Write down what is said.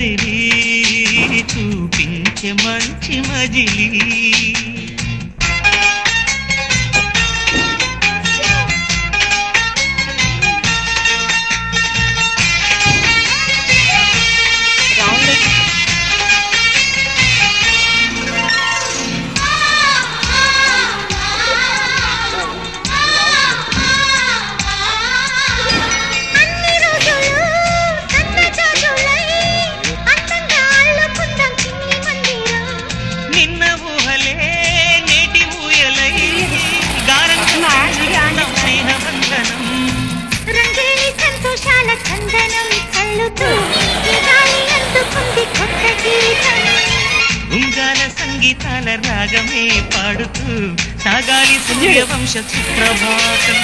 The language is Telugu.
కదిలి చూపించే మంచి మజిలీ ఉంగాల సంగీతాల రాగమే పాడుతూ సాగాలి సూర్యవంశ సుప్రభాతం